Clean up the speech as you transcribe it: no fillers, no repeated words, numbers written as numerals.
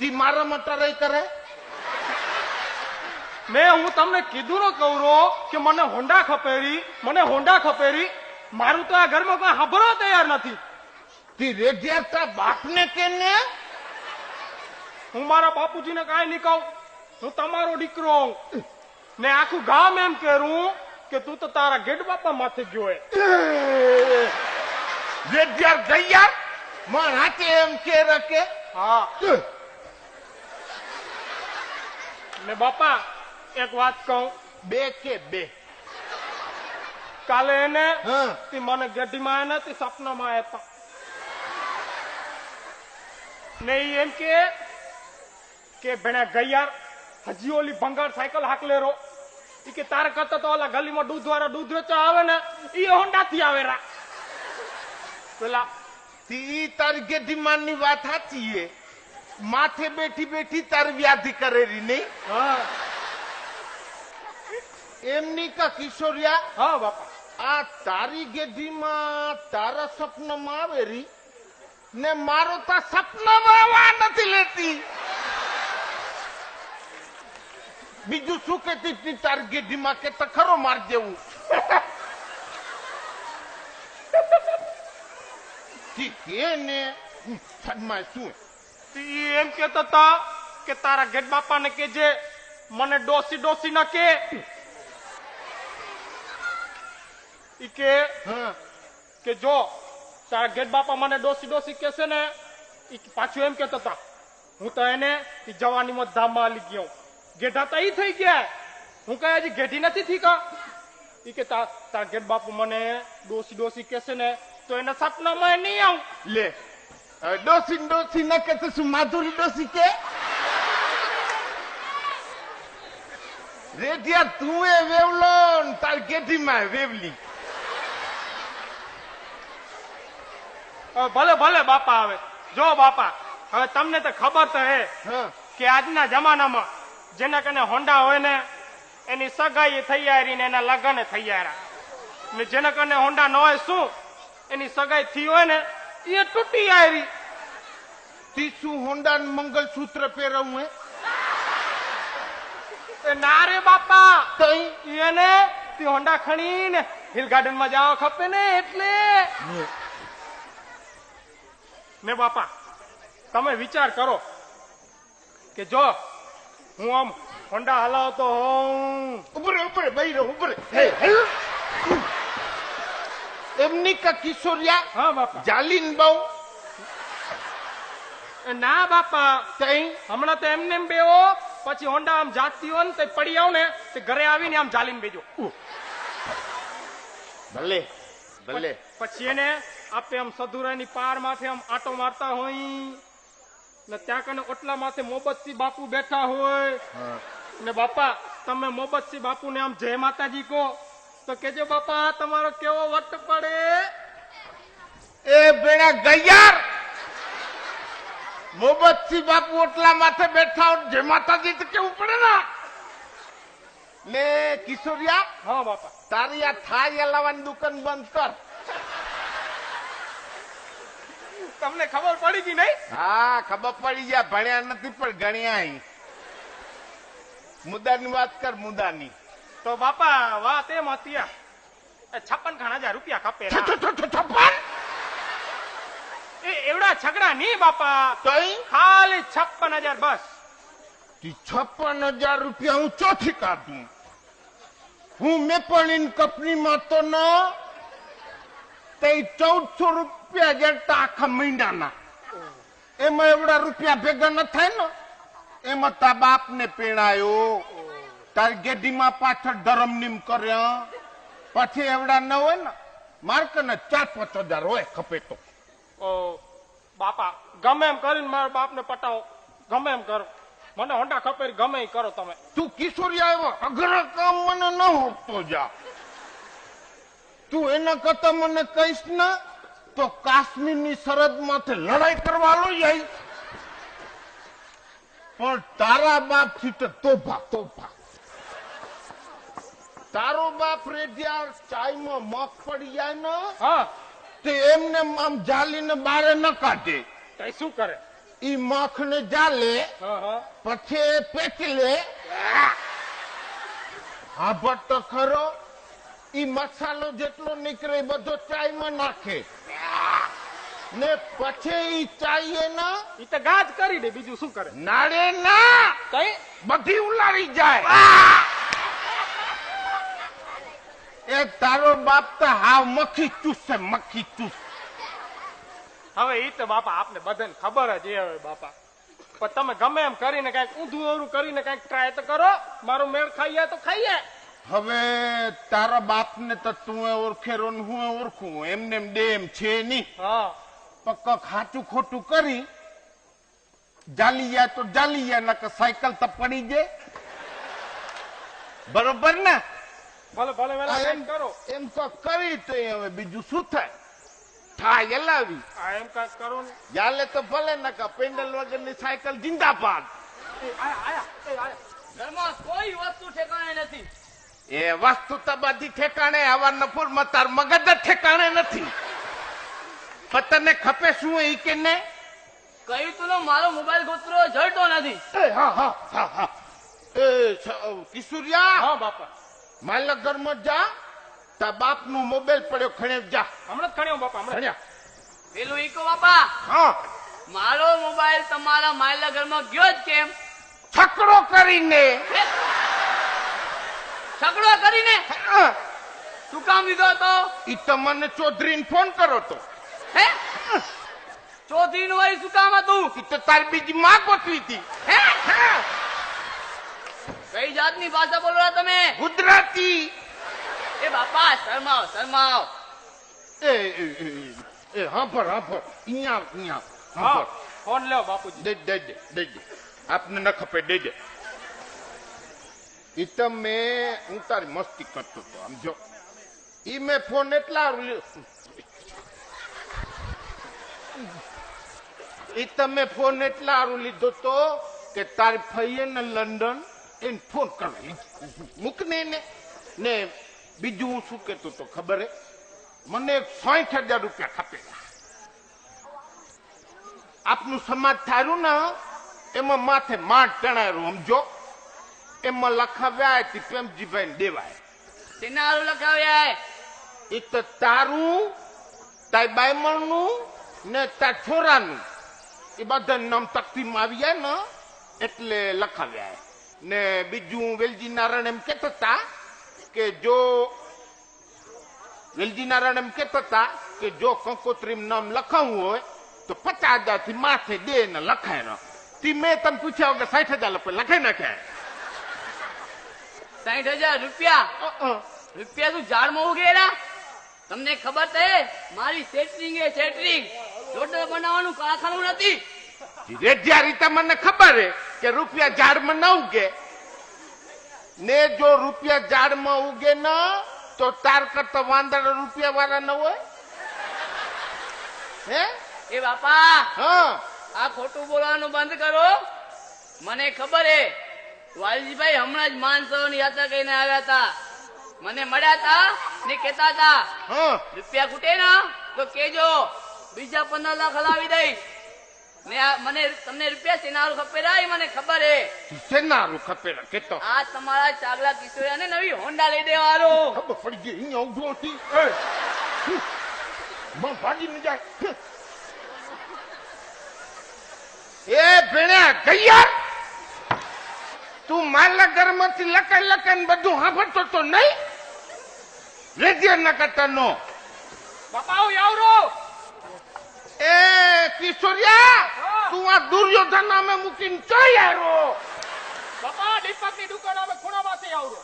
તી મારા મટારે કરે મેં હું તમને કીધું ન કૌરો કે મને હોન્ડા ખપેરી, મને હોન્ડા ખપેરી. મારું તો આ ઘરમાં કોઈ હાંભળવા તૈયાર નથી. તી રેડિયા તા બાપને કેને હું મારા બાપુજીને કાંઈ નહીં કહું. હું તમારો દીકરો હું ને આખું ગામ એમ કહેરું કે તું તો તારા ગેડ બાપા માથે ગયો હે. રેડિયા ગૈયા માર હાથે એમ કે રકે હા ને બાપા એક વાત કહું. બે કે બે કાલે એને હા તી મને ગઢીમાં એને તી સપનામાં હતા ને ઈ એમ કે ભેણા ગૈયાર હજી ઓલી ભંગાર સાયકલ હાકલેરો ઈ કે તારે કરતા તો ઓલા ગલીમાં દૂધ વાળા દૂધ વેચવા આવે ને ઈ હોન્ડા થી આવે રા. પેલા તી તારી ગેડીમાની વાત સાચી હે. માથે બેઠી બેઠી તારી વ્યાધિ કરેરી નહીં હા એમની કા કિશોરિયા હા બાપા આ તારી ગેડીમાં તારા સપનામાં આવેરી ને મારો તા સપનામાં આવવા નથી લેતી. બીજું શું કેતી હતી તારી ગેડીમાં કે તો ખરો માર જેવું કે ને સદમાં શું ઈ એમ કેતા તા કે તારા ગેટ બાપાને કેજે મને ડોસી ડોસી ના કે ઈ હા કે જો તારા ગેટ બાપા મને ડોસી ડોસી કેસે ને ઈ પાછું એમ કેતા તા હું તો એને ઈ જવાનીમાં ધામમાં આલી ગયો. ગેઢા તો ઈ થઈ ગયા. હું કઈ હજી ગેઢી નથી થઈ કા. ઈ કે તારા ગેટ બાપુ મને ડોસી ડોસી કેસે ને તો એના સપનામાં નહીં આવું. લે ડોસી ડોસી ન કે તો શું માધુરી ડોસી કે રેડિયા તું એ વેવલો ને તાર ગેઢીમાં વેવલી. ભલે ભલે બાપા આવે. જો બાપા હવે તમને તો ખબર તો હે હા કે આજના જમાનામાં જેના કને હોન્ડા હોય ને એની સગાઈ થઈ આવી ને એના લગ્ન થઈ આવ્યા ને જેના કને હોન્ડા ન હોય શું એની સગાઈ થઈ હોય ને એ તૂટી આવી. તી શું હોન્ડા મંગલસૂત્ર પહેરવું હે ના રે બાપા તઈ એને તે હોન્ડા ખણીને હિલ ગાર્ડન માં જવા ખપે ને એટલે ને બાપા તમે વિચાર કરો કે જો હું આમ હોન્ડા હલાવતો હોઉં ઉપર બૈરો ઉપર એમની કા કિશોરિયા હા બાપા જાલીન બહુ ના બાપા તઈ હમણાં તો એમને એમ બેવો પછી હોન્ડા આમ જાતી હોય ને તો પડી આવ ને તે ઘરે આવીને આમ જાલીને બેજો. ભલે ભલે પછી એને આપે આમ સધુરાની પાર માથે આમ આટો મારતા હોય ને ત્યાં કને ઓટલા માથે મોહબ્બતસિંહ બાપુ બેઠા હોય ને બાપા તમે મોહબ્બતસિંહ બાપુ ને આમ જય માતાજી કહો તો કેજો બાપા તમારો કેવો વટ પડે. એ બેડા ગૈયાર મોહબ્બતસિંહ બાપુ ઓટલા માથે બેઠા હોય જય માતાજી તો કેવું પડે ને કિશોરિયા હા બાપા તારી આ થાળી હલાવવાની દુકાન બંધ કર. તમને ખબર પડી ગઈ નહીં? હા ખબર પડી ગયા. ભણ્યા નથી પણ ગણ્યા. મુદ્દાની વાત કર મુદ્દાની. તો બાપા વાત એમ હતી 56,000 રૂપિયા ખપે. એ એવડા છગડા નહીં બાપા, તઈ ખાલી 56,000 બસ. 56,000 રૂપિયા હું ચોથી કાઢું. હું મેં પણ ઇન કંપનીમાં તો ન તે 1400 રૂપિયા જેટલા આખા મહિનાના. એમાં એવડા રૂપિયા ભેગા ન થાય ને. એમાં તા બાપ ને પીણાયો, તારી ગેડીમાં પાછળ ધરમ નીમ કર્યા, પછી એવડા ન હોય ને માર્કે ને 4-5 હજાર હોય ખપે તો. બાપા ગમે એમ કરીને મારા બાપ ને પટાવો, ગમે એમ કરો, મને હોન્ડા ખપે ગમે એ કરો તમે. તું કિશોરી આવ્યો અઘરા કામ મને ન હોતો જા. તું એના કરતા મને કહીશ ને તો કાશ્મીરની સરહદ માંથી લડાઈ કરવા લો જાય. પણ તારા બાપ થી તો તોફા તોફા. તારો બાપ રેડિયા ચાયમાં મગ પડી જાય ને હા તે એમને આમ જાલીને બારે ન કાઢે. તો શું કરે? ઈ માખને જાલે હા પછી પેટલે હા તો ખરો ઈ મસાલો જેટલો નીકળે એ બધો ચાયમાં નાખે ને પછી ઈ ચાઈએ ના ઈ તો ગાજ કરી દે, બીજું શું કરે? નાડે ના કઈ બધી ઉલારી જાય એ તારો બાપ તો હાવ મક્ખી ચૂસ છે, મક્ખી ચૂસ. હવે ઈ તો બાપા આપને બધાને ખબર જ એ હવે બાપા, પણ તમે ગમે એમ કરીને કઈક ઊંધું અવરું કરીને કઈક ટ્રાય તો કરો. મારો મેળ ખાઈએ તો ખાઈએ. હવે તારા બાપને તો તું ઓળખેરો ને હું ઓળખું, એમને એમ ડેમ છે નહીં. હા પક્ક ખાચું ખોટું કરી જાલી જાય તો જાલી જાય, નકર સાયકલ તો પડી જાય. બરોબર ને? ભલે ભલે વેલા કઈક કરો. એમ તો કરી તો હવે બીજું શું થાય? થાય એલાવી આ એમ કઈક કરો ને. યાલે તો ભલે, નકર પેન્ડલ વગરની સાયકલ જિંદાબાદ. ઘરમાં કોઈ વસ્તુ ઠેકાણે નથી. એ વસ્તુ તો બધી ઠેકાણે, હવા નફોરમાં તાર મગજ જ ઠેકાણે નથી. પણ તને ખપે શું એ કે ને? કહ્યું તું ને મારો મોબાઈલ ગોતરો જડતો નથી. હા કિશોરિયા, હા બાપા, મારા ઘરમાં જા, તાર બાપ નું મોબાઈલ પડ્યો ખણે જા. હમણાં જ ખણ્યો બાપા, હમણાં. ખણ્યા. પેલું ઈકો બાપા, હા, મારો મોબાઈલ તમારા માયલા ઘરમાં ગયો જ કેમ? છકડો કરીને. છકડો કરીને શું કામ લીધો હતો? ઈ તો મને ચૌધરીને ફોન કરો તો. હે ચૌધરી નું વળી શું કામ હતું? ઈ તો તારી બીજી માં ગોતવી હતી. હે કઈ જાતની ભાષા બોલો છો તમે? ગુજરાતી. એ બાપા શરમાવ શરમાવ. એ હાંભળ અહીંયા હા હાંભળ. ફોન લેવો બાપુજી. દે આપને ન ખપે દેજે. ઈ તો હું તારી મસ્તી કરતો હતો, આમ જો ઈ મેં ફોન એટલા ઈ તમે ફોન એટલા હારું લીધો તો કે તારી ફઈએ ને લંડન એને ફોન કરવો મૂક ને બીજું હું શું કેતો તો ખબર હે? મને 60,000 રૂપિયા ખપેલા. આપનું સમાજ થારું ને એમાં માથે માંડ ટણાયું, સમજો? એમાં લખાવ્યા હતી પ્રેમજીભાઈ ને દેવાય. તેના હારું લખાવ્યા? એ તો તારું, તાર બાયમણનું ને તાર છોરાનું, એ બધા નામ તકતીમાં આવી જાય ને એટલે લખાવ્યા. ને બીજું વેલજી નારાયણ એમ કેતા હતા કે જો વેલજી નારાયણ એમ કેતા હતા કે જો કંકોત્રી નામ લખાવવું હોય તો 50,000 થી માથે દે ને લખાય ને. તી મેં તને પૂછ્યા વગર 60,000 રૂપિયા લખાઈ નાખ્યા. 60,000 રૂપિયા? રૂપિયા તું ઝાડમાં ઉગેલા? તમને ખબર છે મારી સેટરિંગ એ સેટરિંગ રોડ બનાવવાનું કારખાનું નથી. ધીરે રીતે મને ખબર હે કે રૂપિયા ઝાડમાં ન ઉગે ને જો રૂપિયા ઝાડમાં ઉગે ન તો તાર કરતા વાંદરા રૂપિયા વાળા ન હોય. હે એ બાપા હા, આ ખોટું બોલવાનું બંધ કરો. મને ખબર હે વાલજીભાઈ હમણાં જ માનસરોવરની યાત્રા કરીને આવ્યા હતા. મને મળ્યા હતા ને કેતા હતા હા, રૂપિયા ખૂટે ને તો કેજો, બીજા 15 લાખ હલાવી દઈશ. ને મને તમને રૂપિયા સેનારું ખપેલા એ મને ખબર હે. શેનારું ખપેલા કેતો આ તમારા ચાગલા કિશોરિયાને નવી હોન્ડા લઈ દેવાનો. ખબર પડી ગઈ. અહીંયા ઉભો હતી ભાગી ન જાય. એ ભેણ્યા ગૈયાર, તું મારા ઘરમાંથી લકાઈ બધું સાંભળતો તો નહીં? રેડિયો ના કરતા નો. બાપા આવો આવરો. એ કિશોરિયા, તું આ દુર્યોધન નામે મૂકીને ચોઈ આવ્યો. બાપા દીપકની દુકાન અમે ખૂણામાંથી આવરો.